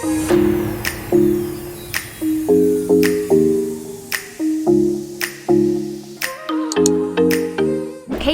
Hey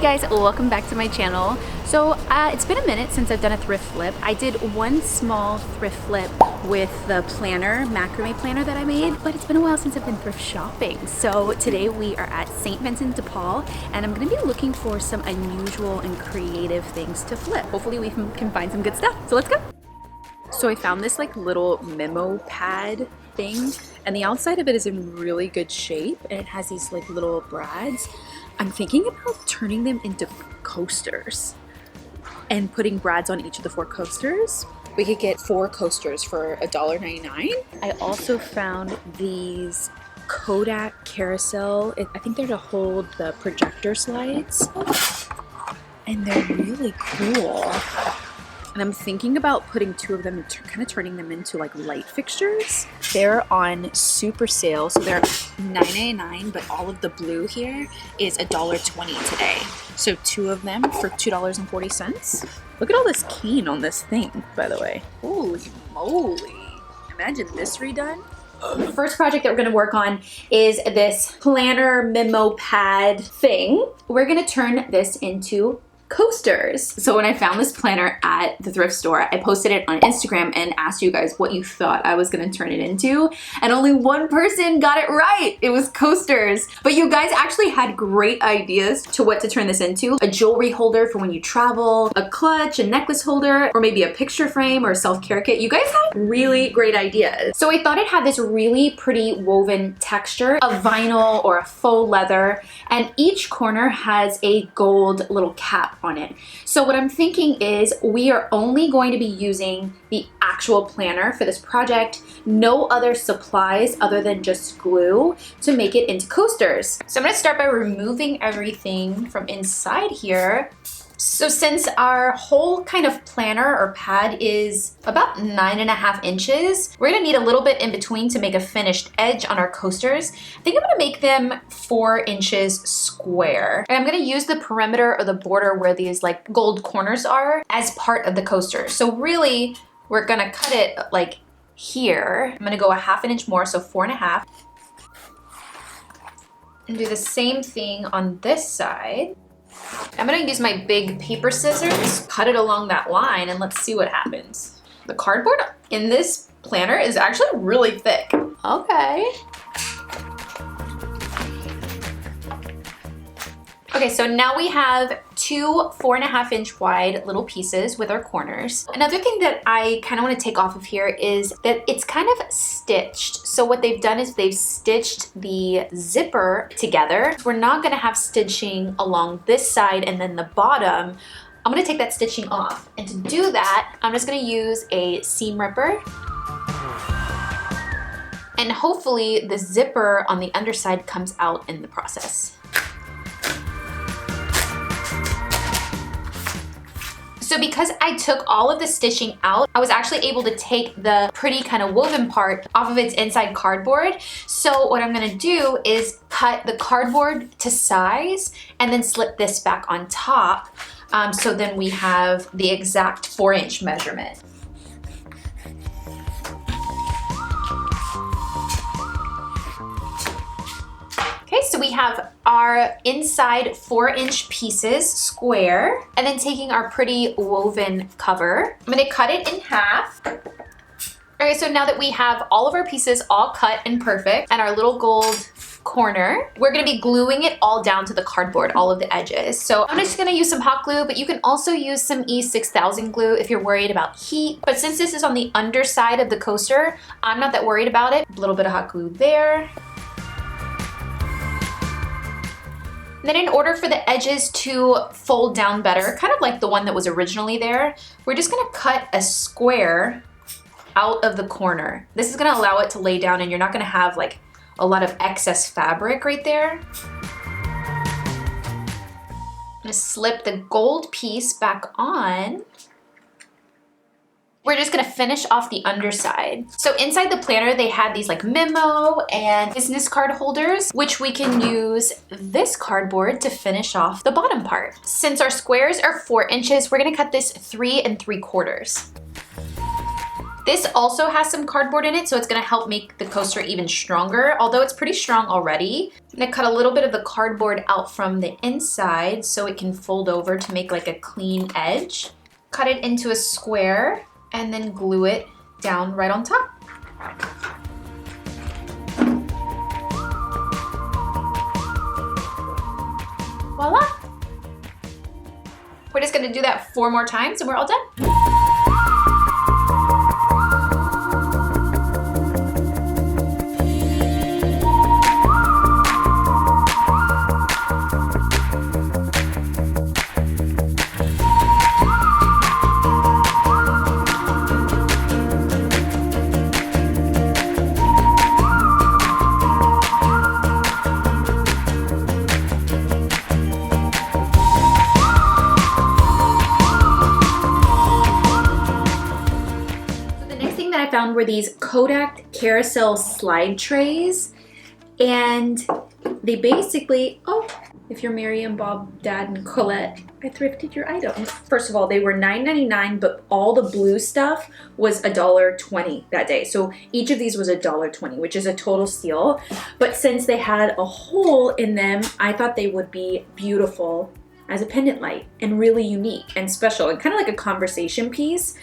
guys, welcome back to my channel. So it's been a minute since I've done a thrift flip. I did one small thrift flip with the planner, macrame planner that I made, but it's been a while since I've been thrift shopping. So today we are at St. Vincent de Paul and I'm gonna be looking for some unusual and creative things to flip. Hopefully we can find some good stuff. So let's go. So I found this like little memo pad thing and the outside of it is in really good shape and it has these like little brads. I'm thinking about turning them into coasters and putting brads on each of the 4 coasters. We could get 4 coasters for $1.99. I also found these Kodak carousel. I think they're to hold the projector slides. And they're really cool. And I'm thinking about putting 2 of them and kind of turning them into like light fixtures. They're on super sale, so they're $9.99, but all of the blue here is $1.20 today. So 2 of them for $2.40. Look at all this cane on this thing, by the way. Holy moly. Imagine this redone. The first project that we're gonna work on is this planner memo pad thing. We're gonna turn this into coasters. So when I found this planner at the thrift store, I posted it on Instagram and asked you guys what you thought I was gonna turn it into, and only one person got it right. It was coasters. But you guys actually had great ideas to what to turn this into. A jewelry holder for when you travel, a clutch, a necklace holder, or maybe a picture frame or self-care kit. You guys had really great ideas. So I thought it had this really pretty woven texture of vinyl or a faux leather, and each corner has a gold little cap on it. So what I'm thinking is we are only going to be using the actual planner for this project, no other supplies other than just glue to make it into coasters. So I'm going to start by removing everything from inside here. So since our whole kind of planner or pad is about 9.5 inches, we're gonna need a little bit in between to make a finished edge on our coasters. I think I'm gonna make them 4 inches square. And I'm gonna use the perimeter or the border where these like gold corners are as part of the coaster. So really, we're gonna cut it like here. I'm gonna go 1/2 inch more, so 4.5. And do the same thing on this side. I'm gonna use my big paper scissors, cut it along that line, and let's see what happens. The cardboard in this planner is actually really thick. Okay. Okay, so now we have 2 4.5 inch wide little pieces with our corners. Another thing that I kind of want to take off of here is that it's kind of stitched. So what they've done is they've stitched the zipper together. We're not going to have stitching along this side and then the bottom. I'm going to take that stitching off. And to do that, I'm just going to use a seam ripper. And hopefully the zipper on the underside comes out in the process. So because I took all of the stitching out, I was actually able to take the pretty kind of woven part off of its inside cardboard. So what I'm gonna do is cut the cardboard to size and then slip this back on top. So then we have the exact 4-inch measurement. Okay, so we have our inside 4-inch pieces square, and then taking our pretty woven cover, I'm gonna cut it in half. Okay, so now that we have all of our pieces all cut and perfect and our little gold corner, we're gonna be gluing it all down to the cardboard, all of the edges. So I'm just gonna use some hot glue, but you can also use some E6000 glue if you're worried about heat. But since this is on the underside of the coaster, I'm not that worried about it. A little bit of hot glue there. Then in order for the edges to fold down better, kind of like the one that was originally there, we're just gonna cut a square out of the corner. This is gonna allow it to lay down and you're not gonna have like a lot of excess fabric right there. I'm gonna slip the gold piece back on. We're just gonna finish off the underside. So inside the planner, they had these like memo and business card holders, which we can use this cardboard to finish off the bottom part. Since our squares are 4 inches, we're gonna cut this 3 3/4. This also has some cardboard in it, so it's gonna help make the coaster even stronger, although it's pretty strong already. I'm gonna cut a little bit of the cardboard out from the inside so it can fold over to make like a clean edge. Cut it into a square and then glue it down right on top. Voila! We're just gonna do that 4 more times and we're all done. Found were these Kodak carousel slide trays, and they basically, oh, if you're Miriam, Bob, Dad, and Colette, I thrifted your items. First of all, they were $9.99, but all the blue stuff was $1.20 that day. So each of these was $1.20, which is a total steal. But since they had a hole in them, I thought they would be beautiful as a pendant light and really unique and special and kind of like a conversation piece.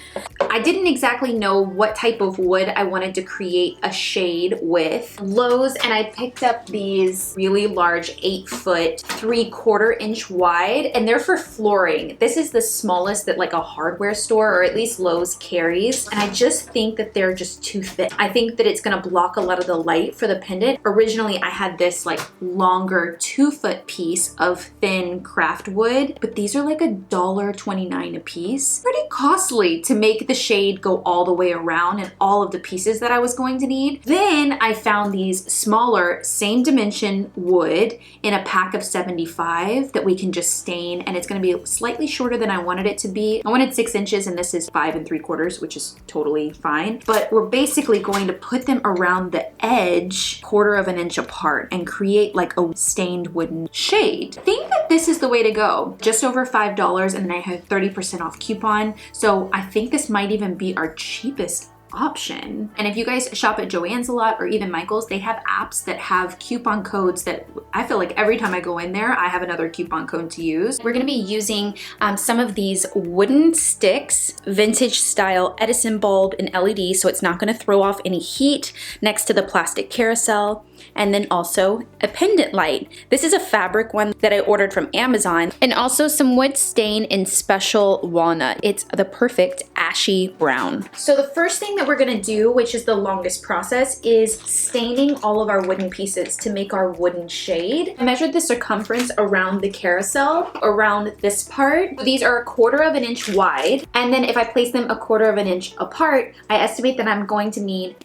I didn't exactly know what type of wood I wanted to create a shade with. Lowe's, and I picked up these really large 8-foot, 3/4 inch wide, and they're for flooring. This is the smallest that like a hardware store or at least Lowe's carries, and I just think that they're just too thick. I think that it's gonna block a lot of the light for the pendant. Originally, I had this like longer 2-foot piece of thin craft wood, but these are like $1.29 a piece. Pretty costly to make the shade go all the way around and all of the pieces that I was going to need. Then I found these smaller, same dimension wood in a pack of 75 that we can just stain, and it's gonna be slightly shorter than I wanted it to be. I wanted 6 inches and this is 5 3/4, which is totally fine. But we're basically going to put them around the edge, 1/4 inch apart, and create like a stained wooden shade. I think that this is the way to go. Just over $5, and then I have 30% off coupon. So I think this might even be our cheapest option. And if you guys shop at Joanns a lot or even Michael's, they have apps that have coupon codes that I feel like every time I go in there, I have another coupon code to use. We're gonna be using some of these wooden sticks, vintage style Edison bulb and LED, so it's not gonna throw off any heat, next to the plastic carousel, and then also a pendant light. This is a fabric one that I ordered from Amazon, and also some wood stain in special walnut. It's the perfect ashy brown. So the first thing that we're gonna do, which is the longest process, is staining all of our wooden pieces to make our wooden shade. I measured the circumference around the carousel, around this part. These are 1/4 inch wide, and then if I place them 1/4 inch apart, I estimate that I'm going to need,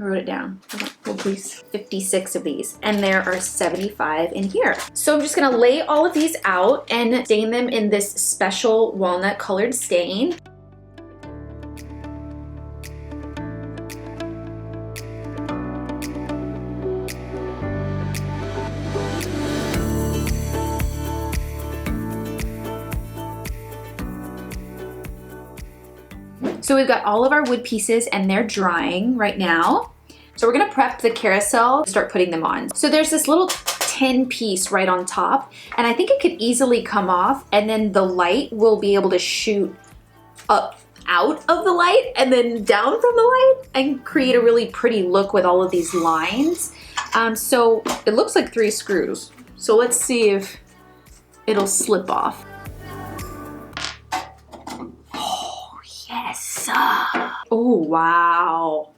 I wrote it down. Oh, please. 56 of these, and there are 75 in here. So I'm just gonna lay all of these out and stain them in this special walnut colored stain. So we've got all of our wood pieces and they're drying right now. So we're gonna prep the carousel, start putting them on. So there's this little tin piece right on top, and I think it could easily come off, and then the light will be able to shoot up out of the light and then down from the light and create a really pretty look with all of these lines. So it looks like 3 screws. So let's see if it'll slip off. Yes. Oh, wow.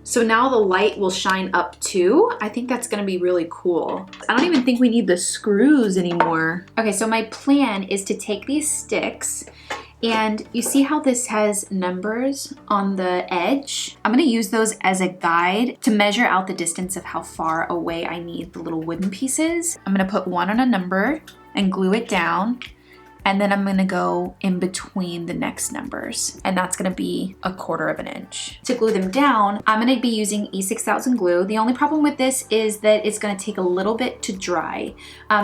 So now the light will shine up too. I think that's gonna be really cool. I don't even think we need the screws anymore. Okay, so my plan is to take these sticks, and you see how this has numbers on the edge? I'm gonna use those as a guide to measure out the distance of how far away I need the little wooden pieces. I'm gonna put one on a number and glue it down. And then I'm gonna go in between the next numbers, and that's gonna be 1/4 inch. To glue them down, I'm gonna be using E6000 glue. The only problem with this is that it's gonna take a little bit to dry.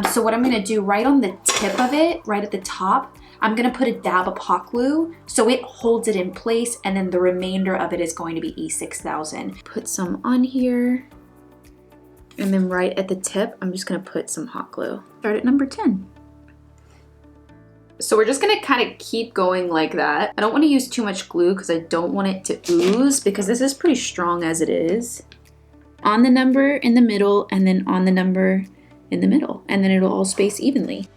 So what I'm gonna do right on the tip of it, right at the top, I'm gonna put a dab of hot glue so it holds it in place, and then the remainder of it is going to be E6000. Put some on here, and then right at the tip, I'm just gonna put some hot glue. Start at number 10. So we're just gonna kind of keep going like that. I don't wanna use too much glue because I don't want it to ooze, because this is pretty strong as it is. On the number in the middle, and then on the number in the middle, and then it'll all space evenly.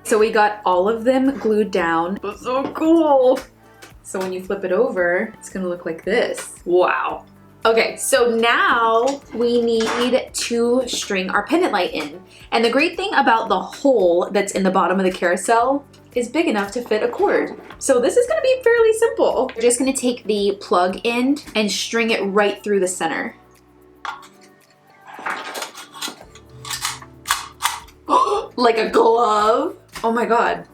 So we got all of them glued down. That's so cool. So when you flip it over, it's gonna look like this. Wow. Okay, so now we need to string our pendant light in. And the great thing about the hole that's in the bottom of the carousel is big enough to fit a cord. So this is gonna be fairly simple. We're just gonna take the plug end and string it right through the center. Like a glove. Oh my God,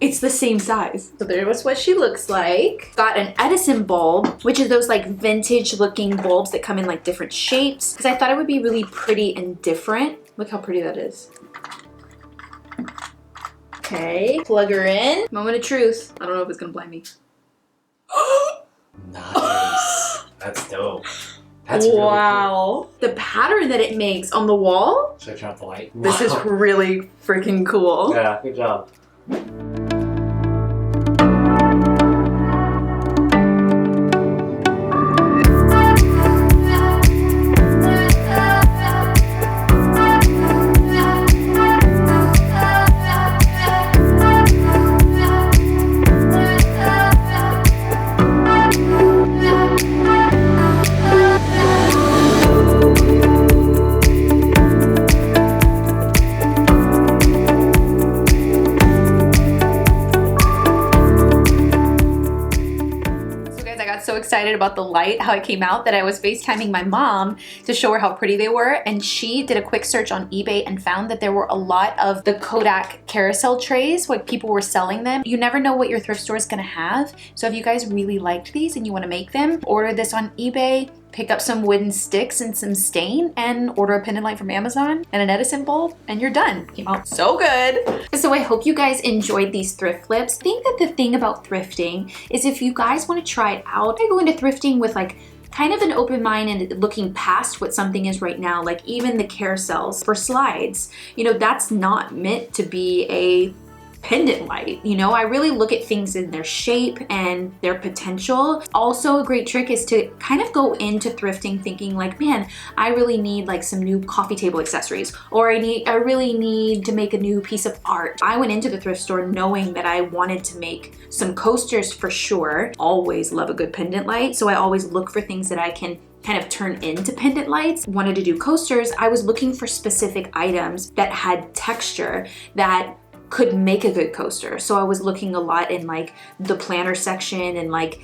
it's the same size. So there's what she looks like. Got an Edison bulb, which is those like vintage looking bulbs that come in like different shapes, because I thought it would be really pretty and different. Look how pretty that is. Okay, plug her in. Moment of truth. I don't know if it's gonna blind me. Nice. That's dope. That's wow. Really cool. The pattern that it makes on the wall. Should I turn off the light? This is really freaking cool. Yeah, good job. So excited about the light, how it came out, that I was FaceTiming my mom to show her how pretty they were, and she did a quick search on eBay and found that there were a lot of the Kodak carousel trays, like people were selling them. You never know what your thrift store is gonna have, so if you guys really liked these and you want to make them, order this on eBay, pick up some wooden sticks and some stain, and order a pendant light from Amazon and an Edison bulb, and you're done. Came out so good. So I hope you guys enjoyed these thrift flips. I think that the thing about thrifting is if you guys want to try it out, I go into thrifting with like kind of an open mind and looking past what something is right now, like even the carousels for slides. You know, that's not meant to be a pendant light. You know, I really look at things in their shape and their potential. Also, a great trick is to kind of go into thrifting thinking like, man, I really need like some new coffee table accessories, or I really need to make a new piece of art. I went into the thrift store knowing that I wanted to make some coasters for sure. Always love a good pendant light, so I always look for things that I can kind of turn into pendant lights. Wanted to do coasters. I was looking for specific items that had texture that could make a good coaster. So I was looking a lot in like the planner section and like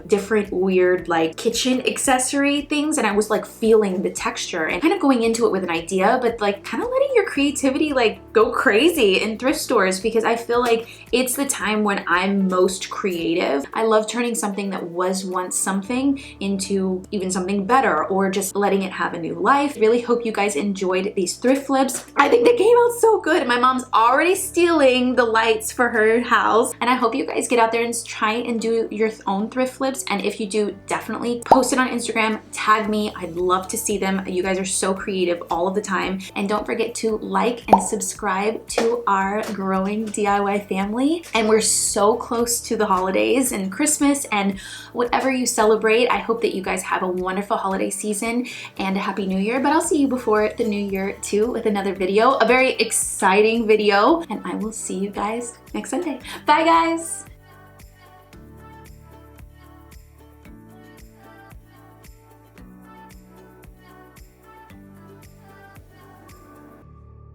different weird like kitchen accessory things, and I was like feeling the texture and kind of going into it with an idea, but like kind of letting your creativity like go crazy in thrift stores, because I feel like it's the time when I'm most creative. I love turning something that was once something into even something better, or just letting it have a new life. Really hope you guys enjoyed these thrift flips. I think they came out so good. My mom's already stealing the lights for her house, and I hope you guys get out there and try and do your own thrift flips. And if you do, definitely post it on Instagram, tag me. I'd love to see them. You guys are so creative all of the time. And don't forget to like and subscribe to our growing DIY family. And we're so close to the holidays and Christmas and whatever you celebrate. I hope that you guys have a wonderful holiday season and a happy new year. But I'll see you before the new year too with another video, a very exciting video, and I will see you guys next Sunday. Bye guys.